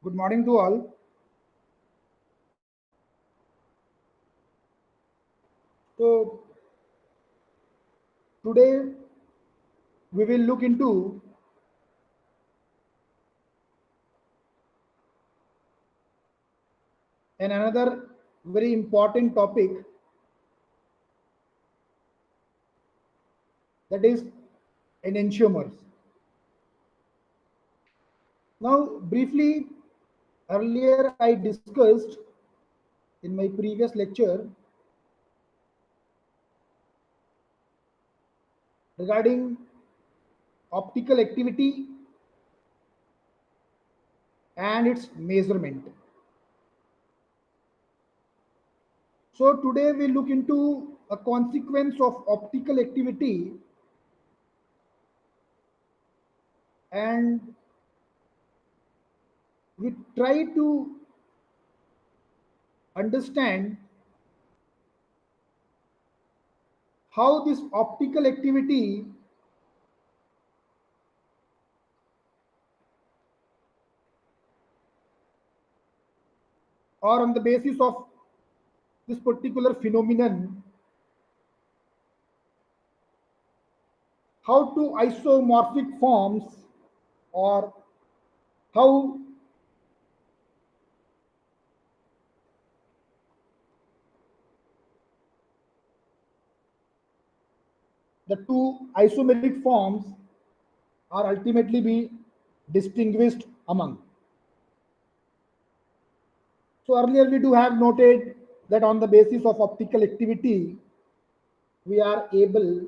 Good morning to all. So, today we will look into another very important topic, that is enantiomers. Now, briefly, earlier I discussed in my previous lecture regarding optical activity and its measurement. So, today we look into a consequence of optical activity and we try to understand how this optical activity or on the basis of this particular phenomenon, how two isomorphic forms or how the two isomeric forms are ultimately be distinguished among. So earlier we do have noted that on the basis of optical activity, we are able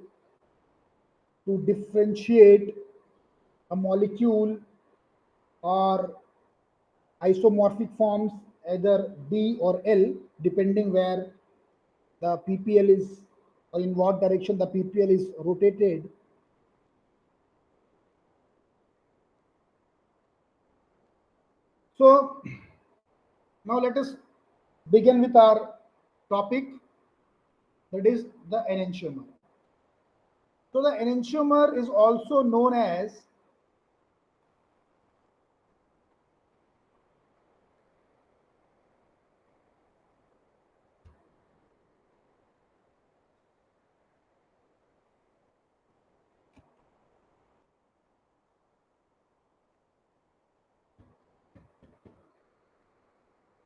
to differentiate a molecule or isomorphic forms either D or L, depending where the PPL is or in what direction the PPL is rotated. So now let us begin with our topic, that is the enantiomer. So the enantiomer is also known as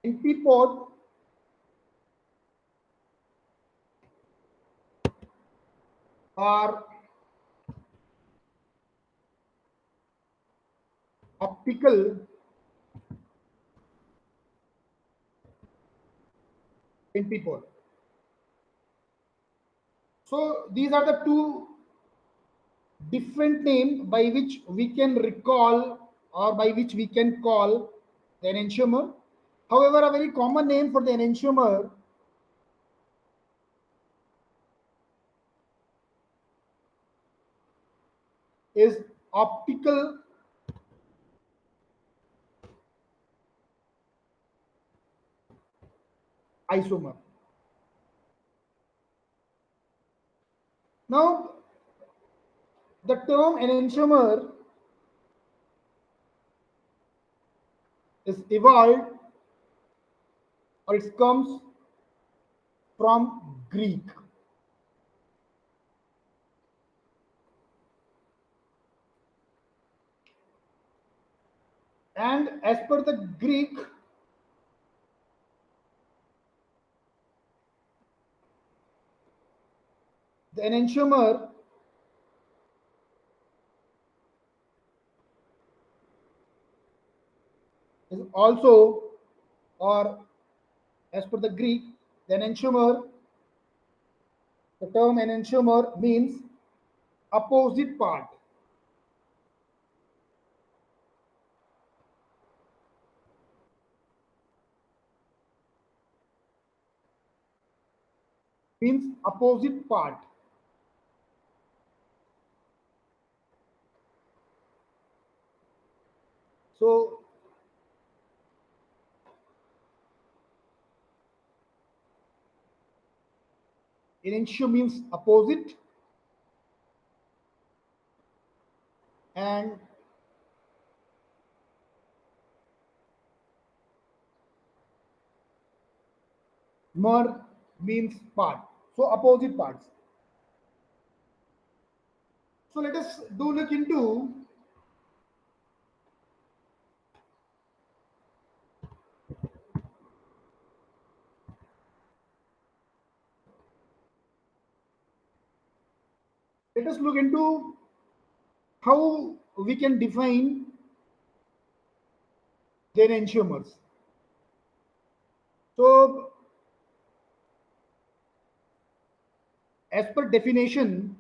NP-pod or optical NP-pod. So these are the two different names by which we can recall or by which we can call the enantiomer. However, a very common name for the enantiomer is optical isomer. Now, the term enantiomer is evolved or it comes from Greek. And as per the Greek, the enantiomer is also, or as per the Greek, the enantiomer, the term enantiomer means opposite part. Means opposite part. So enantio means opposite, and Mer means part. So opposite parts. So let us do look into let us look into how we can define the enantiomers. So as per definition,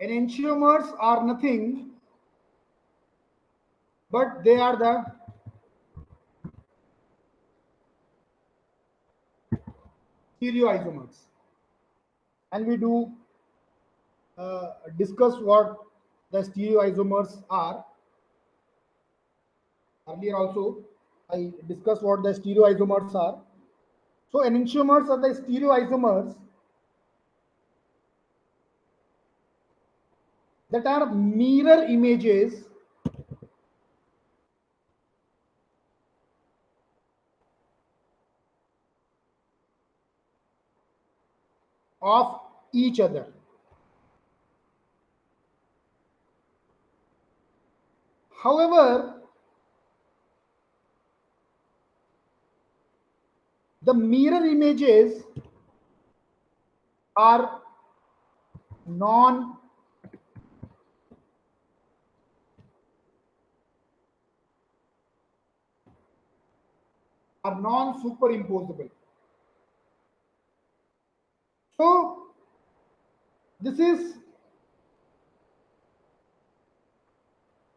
enantiomers are nothing but they are the stereoisomers. And we do discuss what the stereoisomers are. Earlier also, I discussed what the stereoisomers are. So enantiomers are the stereoisomers that are mirror images of each other. However, the mirror images are non superimposable. So this is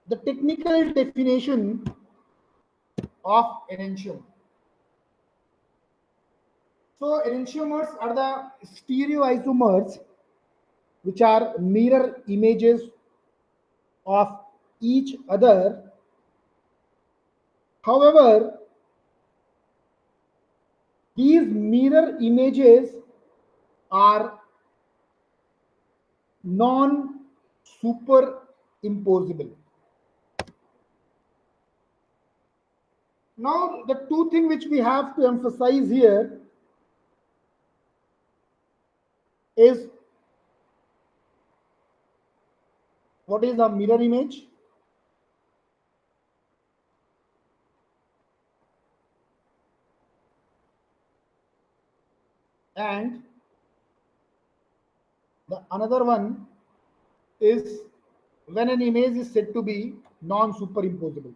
the technical definition of enantiomer. So enantiomers are the stereoisomers which are mirror images of each other. However, these mirror images are non superimposable. Now, the two things which we have to emphasize here is what is a mirror image and the another one is when an image is said to be non superimposable.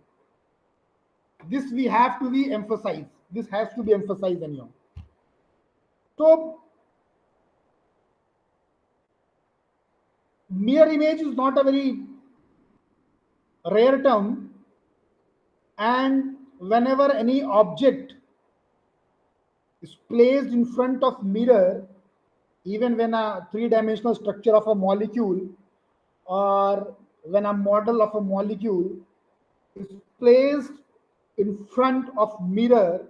This we have to be emphasized. This has to be emphasized anyhow. So mirror image is not a very rare term, and whenever any object is placed in front of mirror, even when a three-dimensional structure of a molecule or when a model of a molecule is placed in front of mirror,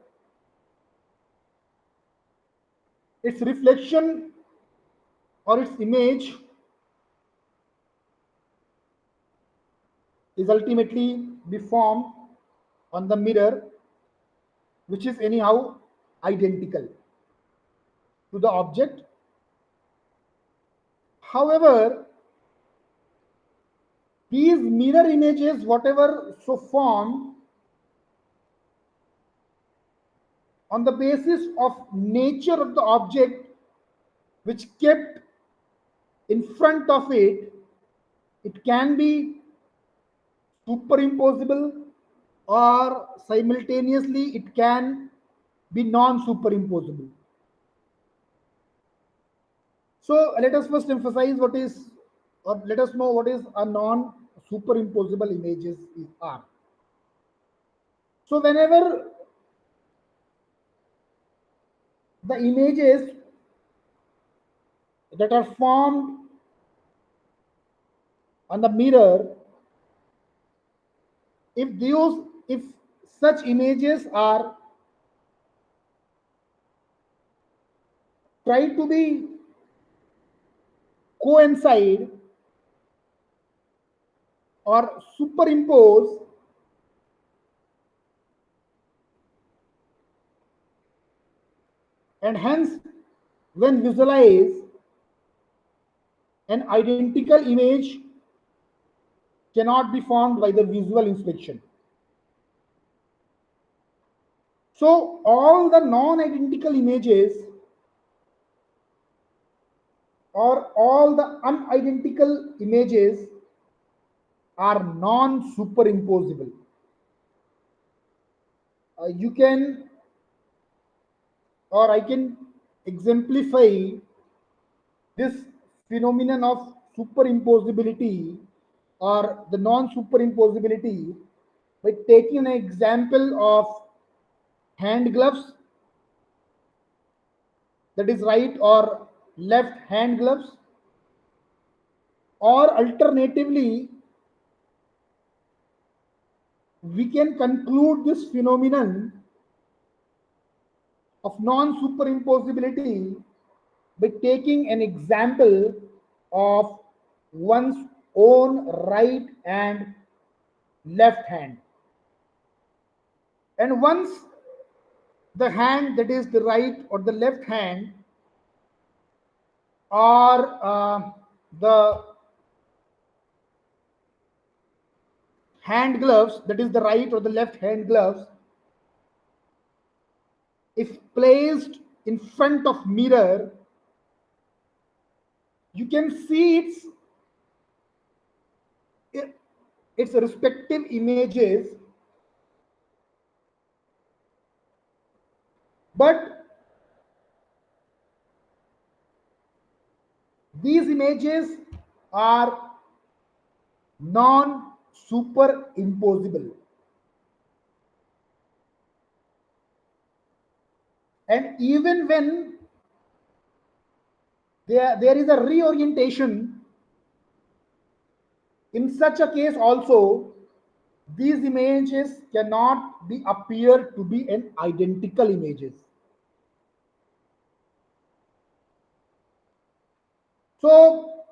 its reflection or its image is ultimately be formed on the mirror, which is anyhow identical to the object. However, these mirror images, whatever so formed on the basis of nature of the object which kept in front of it, it can be superimposable or simultaneously it can be non-superimposable. So let us first emphasize what is, or let us know what is a non-superimposable images are. So whenever the images that are formed on the mirror, if such images are try to be coincide or superimpose And hence, when visualize an identical image cannot be formed by the visual inspection. So all the non-identical images or all the unidentical images are non-superimposable. You can, or I can exemplify this phenomenon of superimposability or the non-superimposability by taking an example of hand gloves, that is right or left hand gloves, or alternatively we can conclude this phenomenon of non-superimposability by taking an example of one's own right and left hand. And once the hand, that is the right or the left hand, or the hand gloves, that is the right or the left hand gloves, if placed in front of mirror, you can see its respective images, but these images are non superimposable. And even when there is a reorientation, in such a case also, these images cannot be appear to be an identical images. So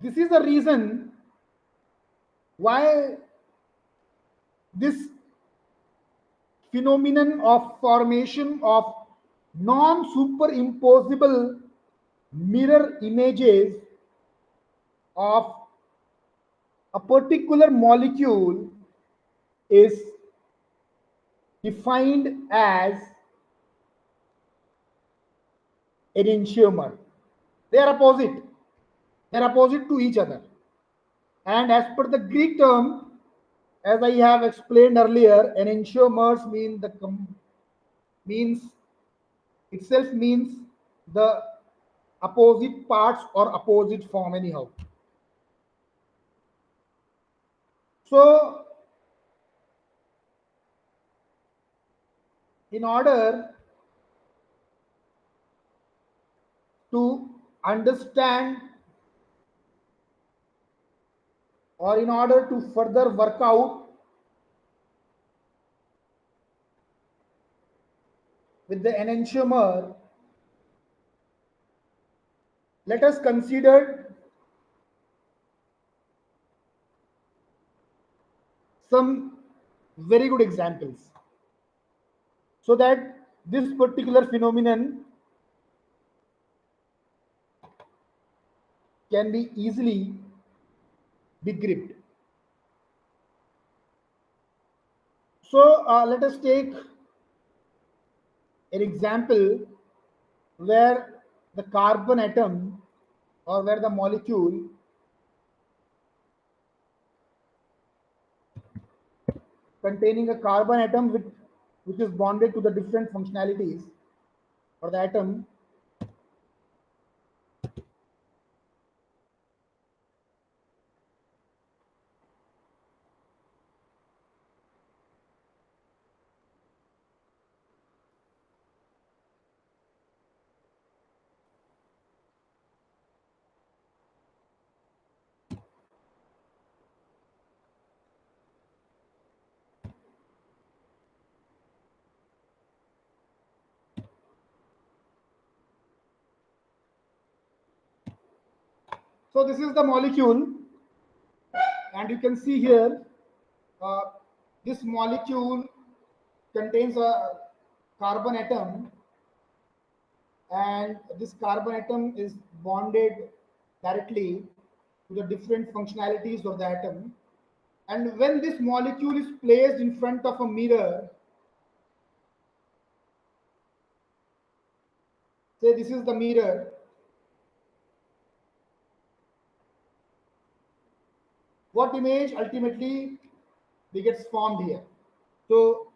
this is the reason why this phenomenon of formation of non-superimposable mirror images of a particular molecule is defined as an enantiomer. They are opposite. They are opposite to each other. And as per the Greek term, as I have explained earlier, enantiomers means itself means the opposite parts or opposite form anyhow. So in order to understand, or in order to further work out with the enantiomer, let us consider some very good examples so that this particular phenomenon can be easily be gripped. So let us take an example where the carbon atom or where the molecule containing a carbon atom which is bonded to the different functionalities or the atom. So this is the molecule, and you can see here uh, this molecule contains a carbon atom, and this carbon atom is bonded directly to the different functionalities of the atom. And when this molecule is placed in front of a mirror, say this is the mirror, what image ultimately gets formed here? So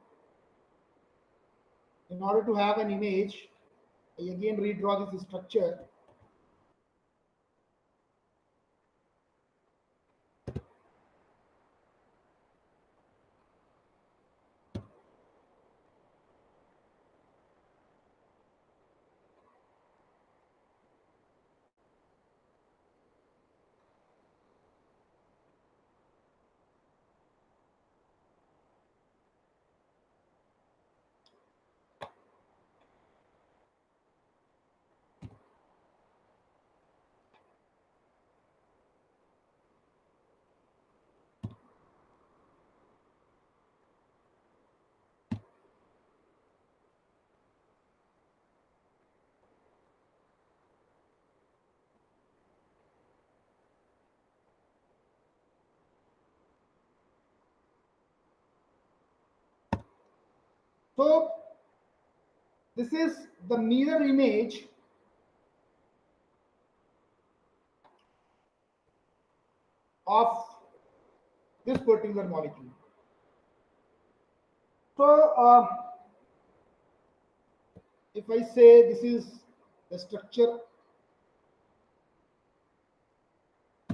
in order to have an image, I again redraw this structure. So this is the mirror image of this particular molecule. So if I say this is the structure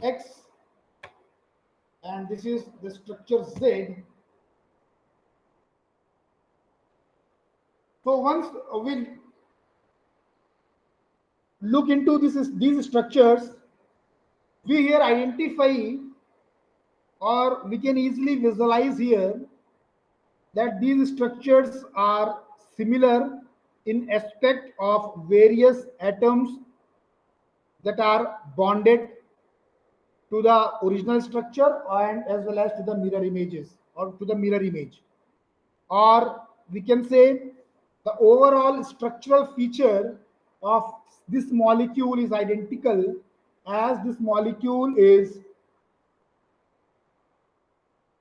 X and this is the structure Z, so once we look into these structures, we here identify, or we can easily visualize here, that these structures are similar in aspect of various atoms that are bonded to the original structure and as well as to the mirror images or to the mirror image. Or we can say the overall structural feature of this molecule is identical, as this molecule is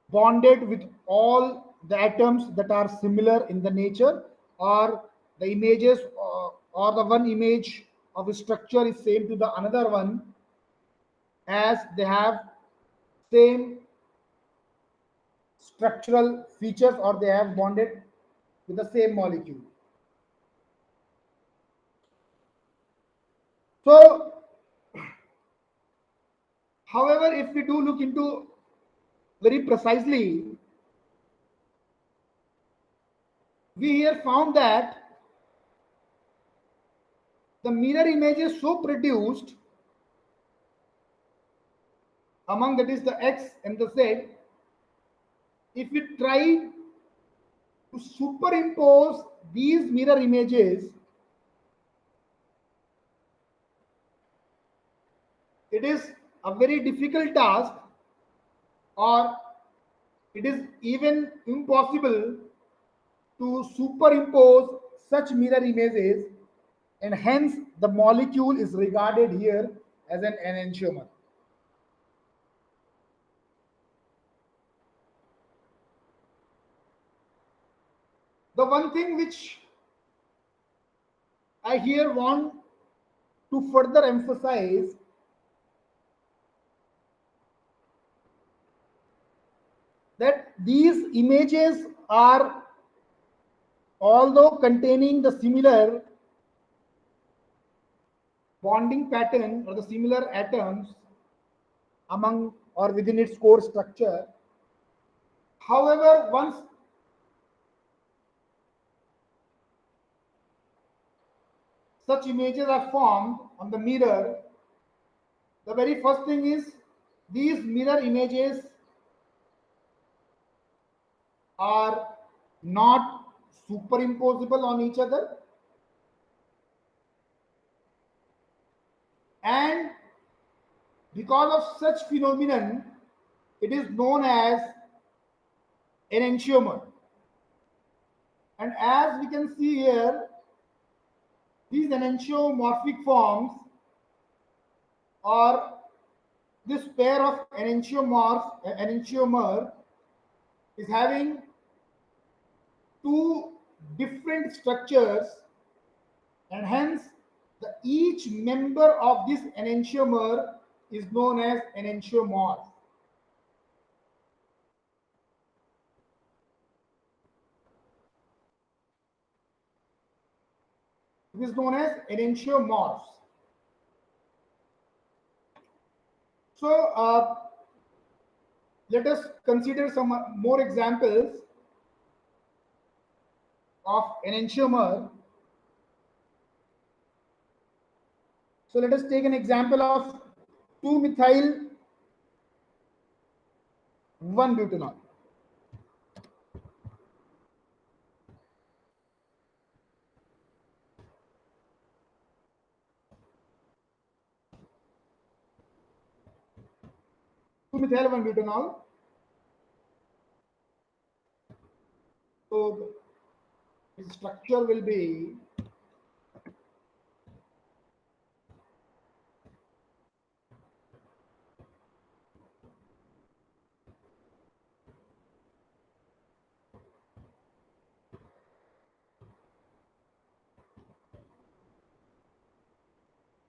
bonded with all the atoms that are similar in the nature, or the images or the one image of a structure is same to the another one, as they have same structural features or they have bonded with the same molecule. So however, if we do look into very precisely, we here found that the mirror images so produced among, that is the X and the Z, if we try to superimpose these mirror images, it is a very difficult task, or it is even impossible to superimpose such mirror images, and hence the molecule is regarded here as an enantiomer. The one thing which I here want to further emphasize, that these images are, although containing the similar bonding pattern or the similar atoms among or within its core structure, however, once such images are formed on the mirror, the very first thing is these mirror images are not superimposable on each other, and because of such phenomenon, it is known as enantiomer. And as we can see here, these enantiomorphic forms, or this pair of enantiomer is having two different structures, and hence each member of this enantiomer is known as enantiomorph. It is known as enantiomorphs. So let us consider some more examples of enantiomer. So let us take an example of 2-methyl 1-butanol. Methyl 1-butanol. So its structure will be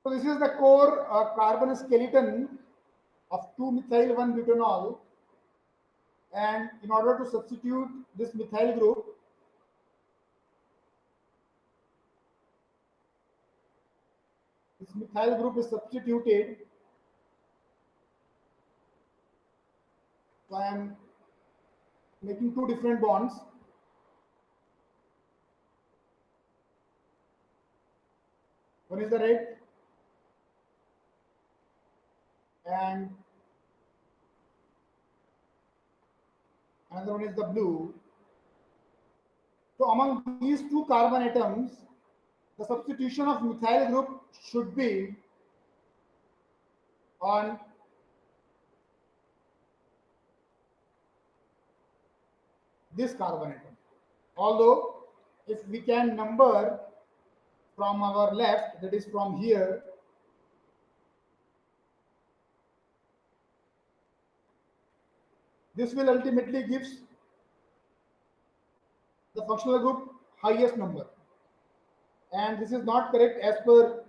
so this is the core carbon skeleton of 2-methyl 1-butanol, and in order to substitute this methyl group, this methyl group is substituted. So I am making two different bonds. One is the red and another one is the blue. So among these two carbon atoms, the substitution of methyl group should be on this carbon atom. Although if we can number from our left, that is from here, this will ultimately gives the functional group highest number, and this is not correct as per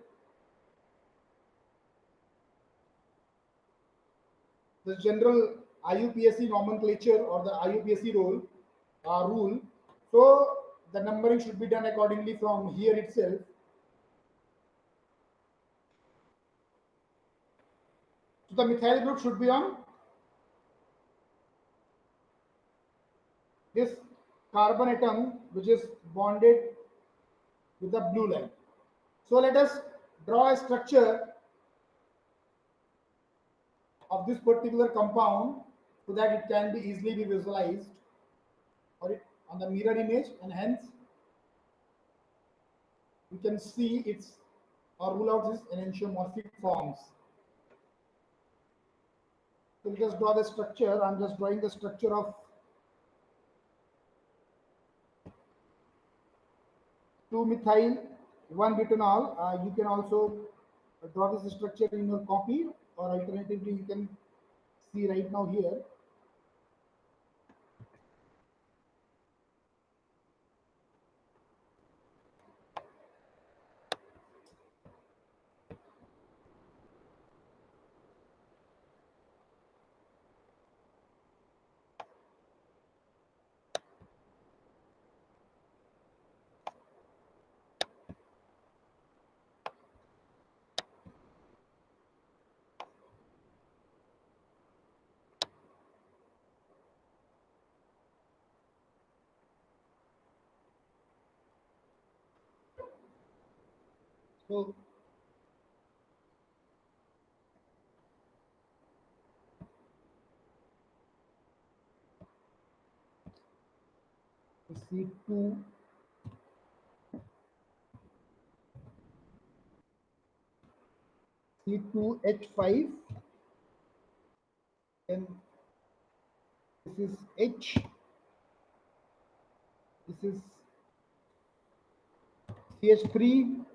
the general IUPAC nomenclature or the IUPAC rule. So the numbering should be done accordingly from here itself. So the methyl group should be on this carbon atom which is bonded with the blue line. So let us draw a structure of this particular compound so that it can be easily be visualized or on the mirror image, and hence we can see its or rule out its enantiomorphic forms. So let us draw the structure. I'm just drawing the structure of 2-methyl 1-butanol. You can also draw this structure in your copy, or alternatively you can see right now here. So C2 C2H5, then this is H, this is CH3,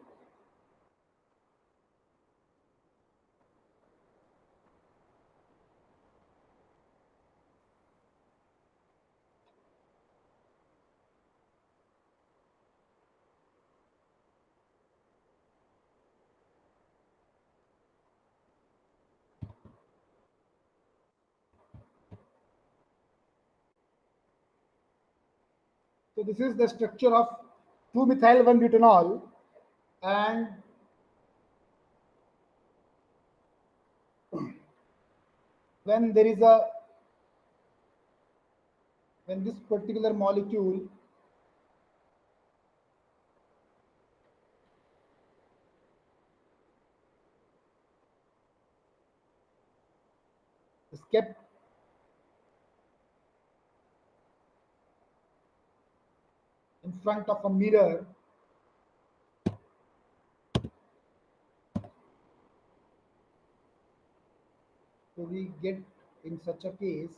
so this is the structure of 2-methyl 1-butanol, and when there is a when this particular molecule is kept in front of a mirror, so we get in such a case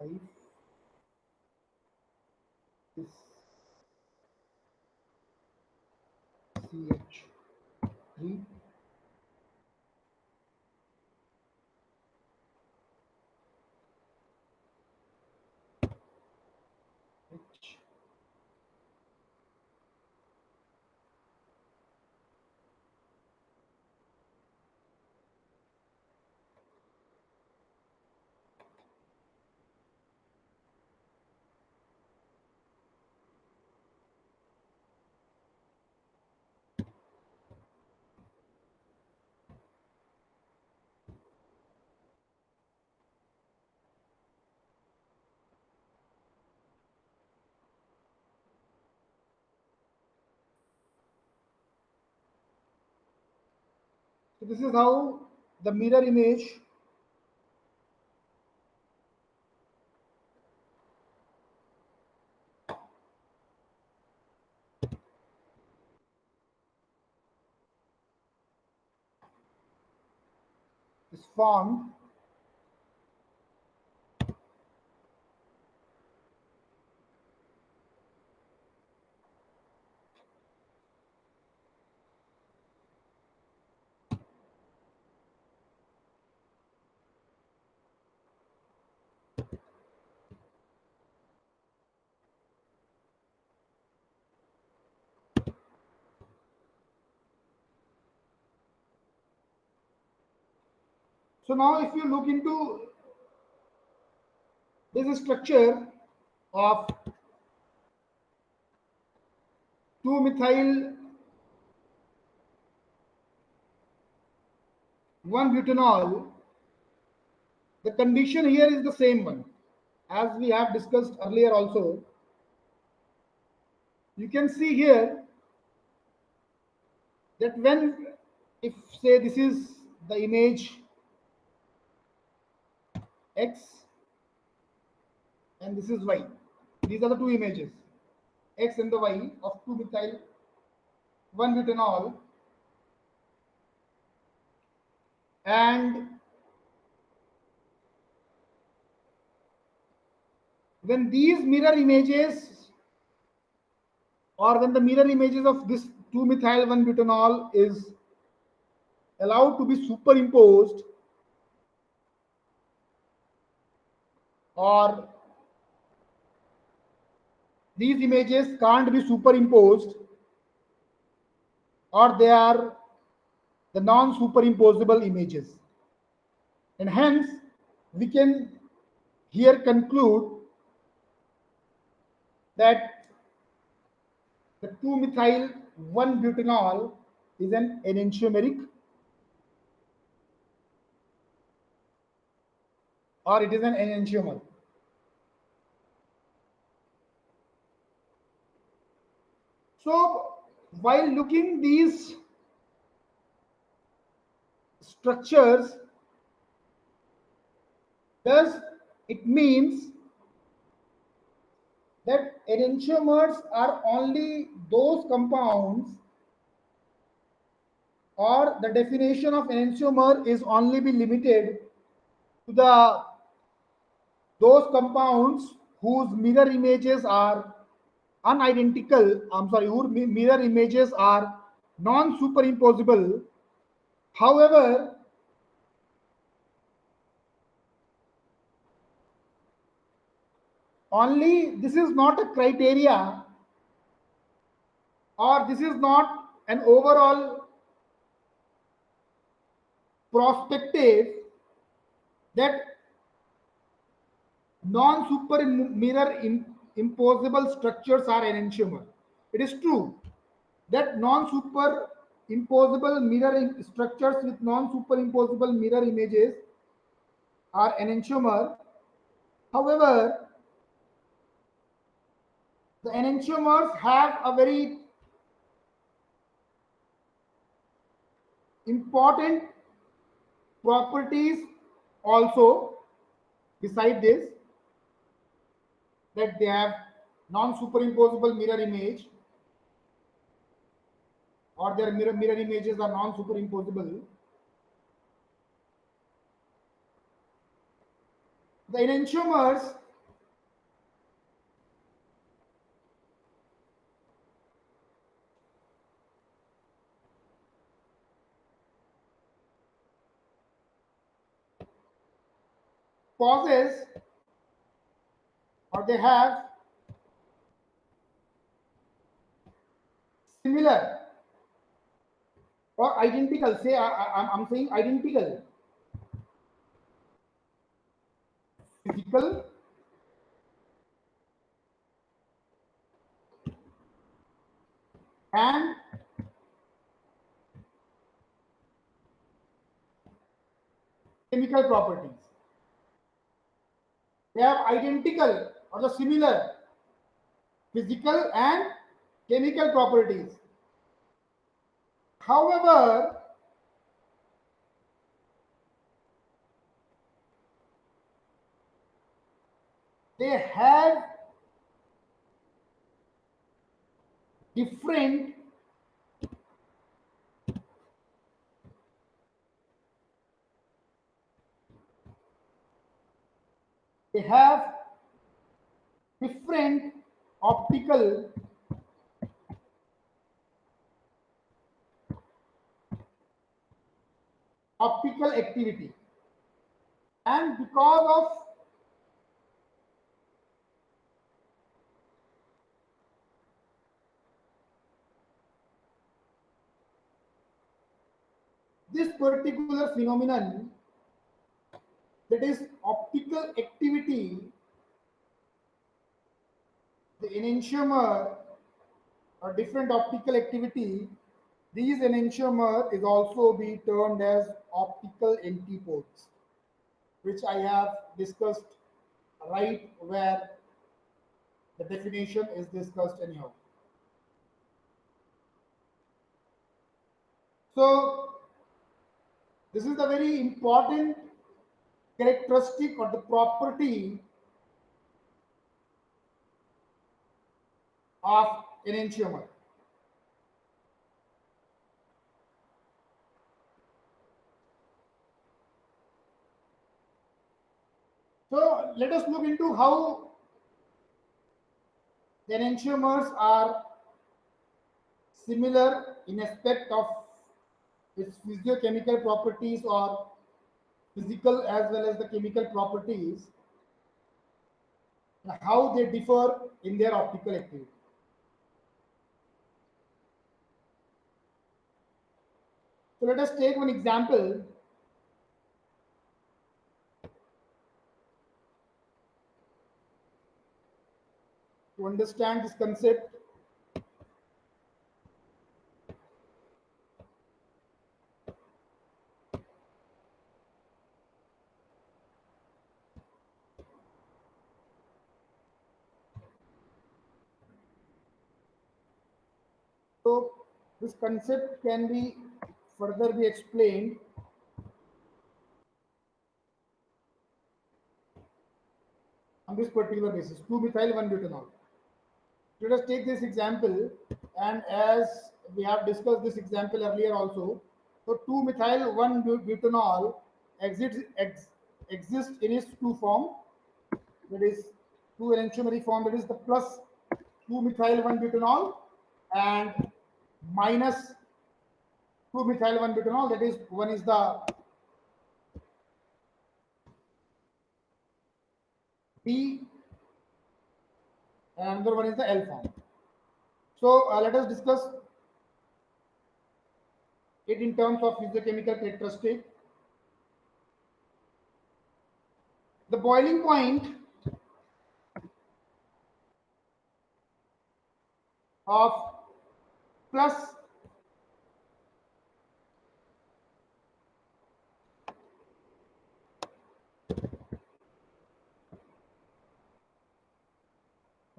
five is CH3, H. So this is how the mirror image is formed. So now if you look into this structure of 2-methyl 1-butanol, the condition here is the same one as we have discussed earlier also. You can see here that when, if say this is the image X and this is Y, these are the two images, X and the Y of 2-methyl 1-butanol, and when these mirror images, or when the mirror images of this 2-methyl 1-butanol is allowed to be superimposed, or these images can't be superimposed, or they are the non-superimposable images, and hence we can here conclude that the 2-methyl 1-butanol is an enantiomeric, or it is an enantiomer. So while looking these structures, thus it means that enantiomers are only those compounds, or the definition of enantiomer is only be limited to the those compounds whose mirror images are unidentical, I'm sorry, whose mirror images are non-superimposable. However, only this is not a criteria, or this is not an overall perspective that non-super mirror imposable structures are enantiomer. It is true that non-super imposable mirror structures with non-superimposable mirror images are enantiomer. However, the enantiomers have a very important properties also beside this, that they have non-superimposable mirror image, or their mirror images are non-superimposable. The enantiomers possess, or they have similar or identical, say I'm saying identical physical and chemical properties. They have identical or the similar physical and chemical properties. However, they have different they have different optical activity, and because of this particular phenomenon, that is optical activity, the enantiomer or different optical activity, these enantiomer is also be termed as optical antipodes, which I have discussed right where the definition is discussed anyhow. So this is the very important characteristic or the property of enantiomer. So let us look into how the enantiomers are similar in aspect of its physiochemical properties, or physical as well as the chemical properties, how they differ in their optical activity. So let us take one example. To understand this concept, so this concept can be further be explained on this particular basis, 2-methyl 1-butanol. Let us take this example, and as we have discussed this example earlier also, so 2-methyl 1-butanol exists in its two form, that is two enantiomer form, that is the plus 2-methyl 1-butanol and minus 2-methyl 1-butanol, that is one is the D and another one is the L form. So let us discuss it in terms of physiochemical characteristic. The boiling point of plus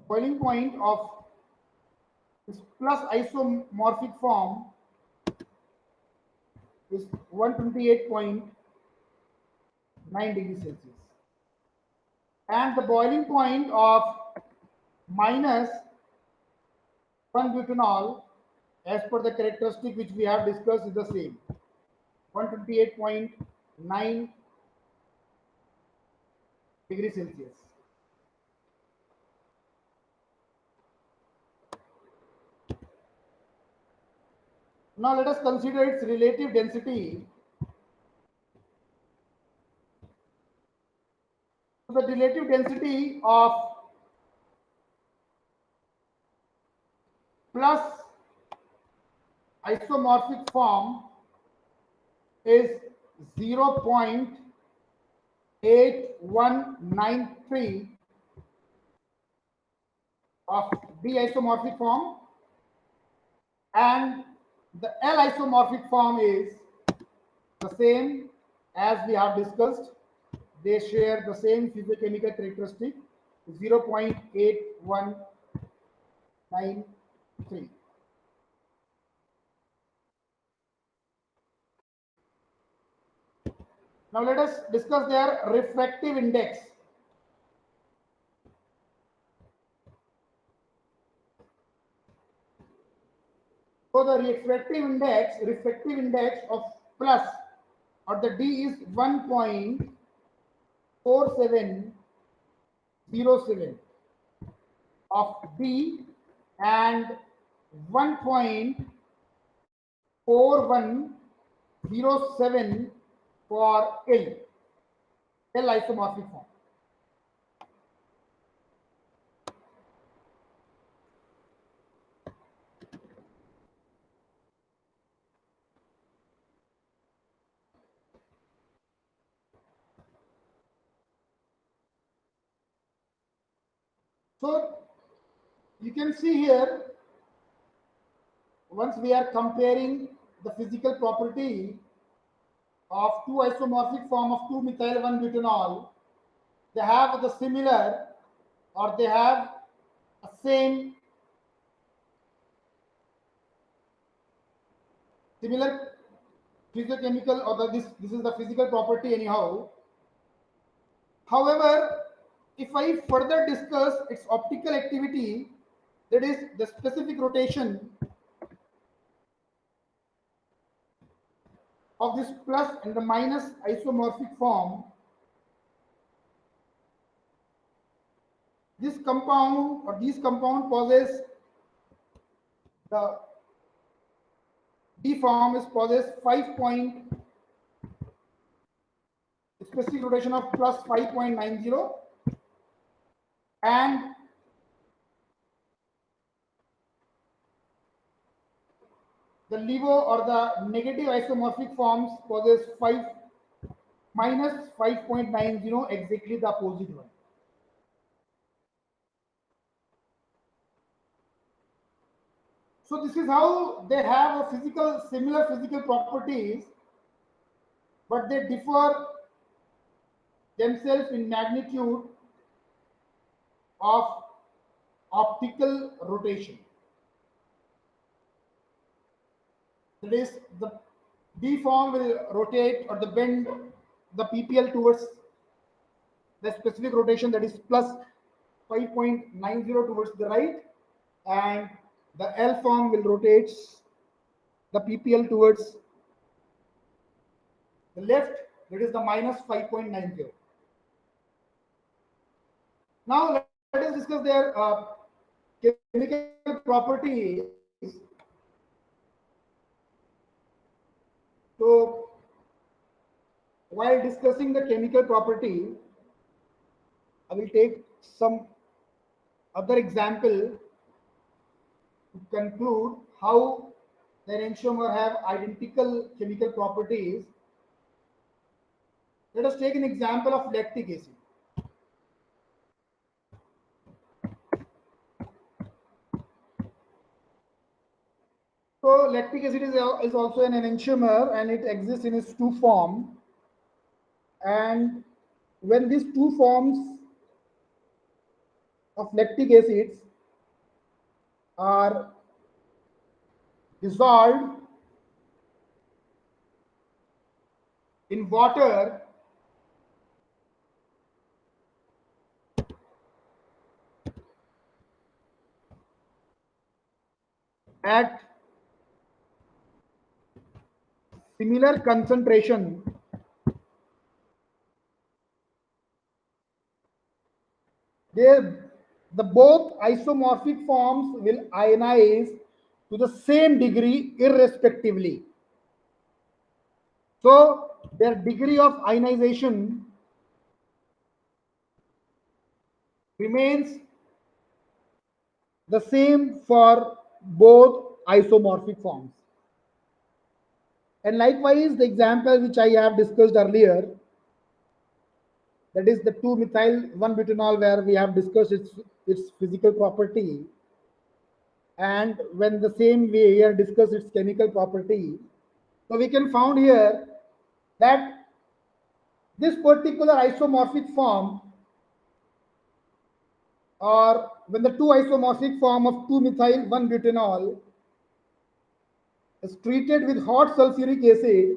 boiling point of this plus isomorphic form is 128.9 degrees Celsius, and the boiling point of minus 1-butanol as per the characteristic which we have discussed is the same, 128.9 degrees Celsius. Now let us consider its relative density. So the relative density of plus isomorphic form is 0.8193 of D isomorphic form, and the L isomorphic form is the same as we have discussed. They share the same physiochemical characteristic, 0.8193. Now let us discuss their refractive index. So the refractive index of plus or the D is 1.4707 of D and 1.4107 for L isomorphic form. So you can see here, once we are comparing the physical property of two isomorphic form of 2-methyl 1-butanol, they have the similar or they have a similar physiochemical, or this is the physical property anyhow. However, if I further discuss its optical activity, that is the specific rotation of this plus and the minus isomorphic form, this compound or these compound possess the D form is possess 5 point specific rotation of plus 5.90, and the LIVO or the negative isomorphic forms possess 5 minus 5.90, exactly the opposite one. So this is how they have a similar physical properties, but they differ themselves in magnitude of optical rotation. That is, the D form will rotate or the bend the PPL towards the specific rotation, that is plus 5.90 towards the right, and the L form will rotate the PPL towards the left, that is the minus 5.90. Now let us discuss their chemical properties. So while discussing the chemical property, I will take some other example to conclude how the enantiomer have identical chemical properties. Let us take an example of lactic acid. So lactic acid is also an enantiomer, and it exists in its two forms. And when these two forms of lactic acids are dissolved in water, at similar concentration, the both isomorphic forms will ionize to the same degree irrespectively. So their degree of ionization remains the same for both isomorphic forms. And likewise, the example which I have discussed earlier, that is the 2-methyl-1-butanol, where we have discussed its physical property, and when the same way here discuss its chemical property. So we can found here that this particular isomorphic form, or when the two isomorphic form of 2-methyl-1-butanol is treated with hot sulfuric acid,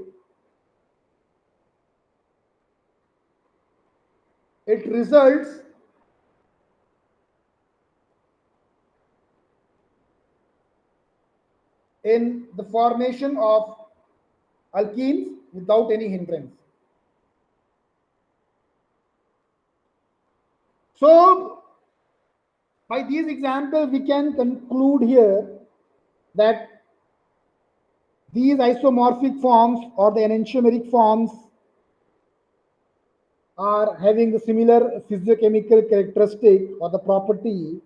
it results in the formation of alkenes without any hindrance. So by these examples, we can conclude here that these isomorphic forms or the enantiomeric forms are having the similar physiochemical characteristic or the property.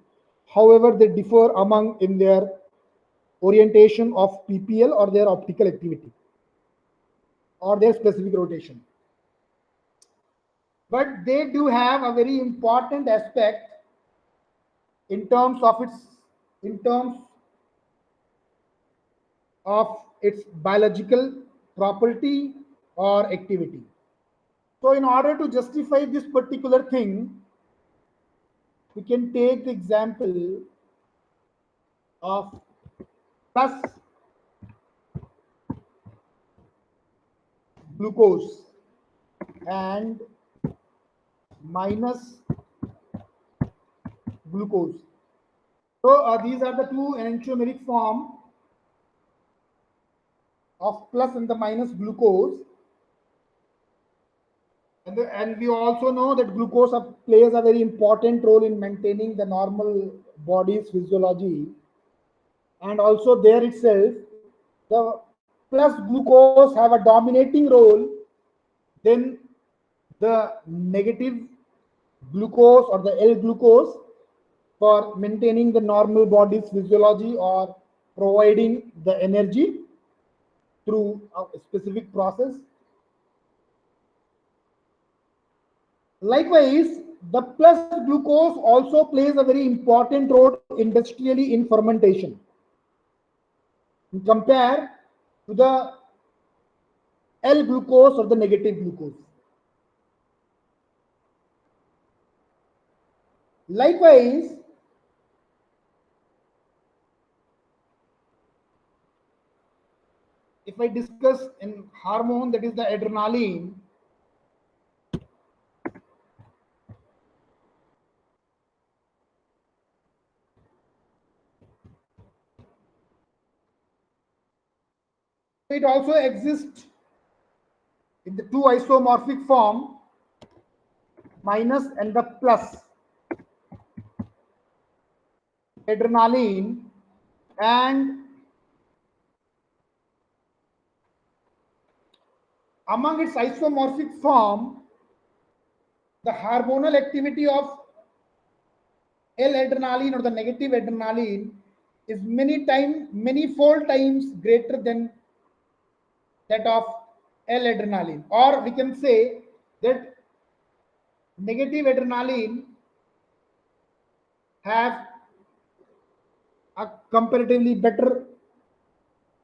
However, they differ among in their orientation of PPL or their optical activity or their specific rotation. But they do have a very important aspect in terms of its biological property or activity. So in order to justify this particular thing, we can take the example of plus glucose and minus glucose. So these are the two enantiomeric form of plus and the minus glucose. And we also know that glucose plays a very important role in maintaining the normal body's physiology. And also there itself, the plus glucose have a dominating role, then the negative glucose or the L-glucose for maintaining the normal body's physiology or providing the energy through a specific process. Likewise, the plus glucose also plays a very important role industrially in fermentation. Compare to the L-glucose or the negative glucose. Likewise, if I discuss in hormone, that is the adrenaline, It also exists in the two isomorphic form, minus and the plus adrenaline, and among its isomorphic form, the hormonal activity of L-adrenaline or the negative adrenaline is many-fold times greater than that of L-adrenaline, or we can say that negative adrenaline have a comparatively better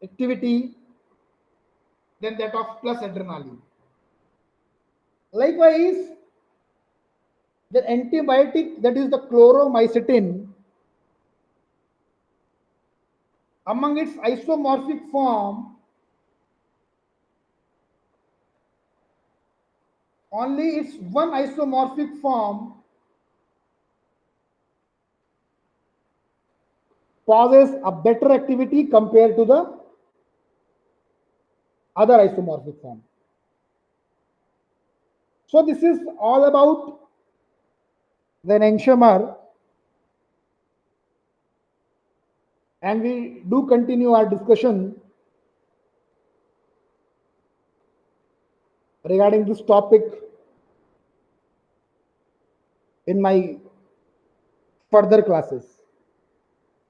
activity than that of plus adrenaline. Likewise, the antibiotic, that is the chloromycetin, among its isomorphic form, only its one isomorphic form possesses a better activity compared to the other isomorphic form. So this is all about the enantiomer, and we do continue our discussion regarding this topic in my further classes.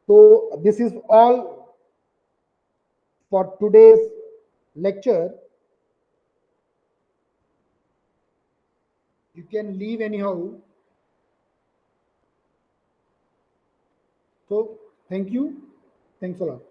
So this is all for today's lecture. You can leave anyhow. So thank you. Thanks a lot.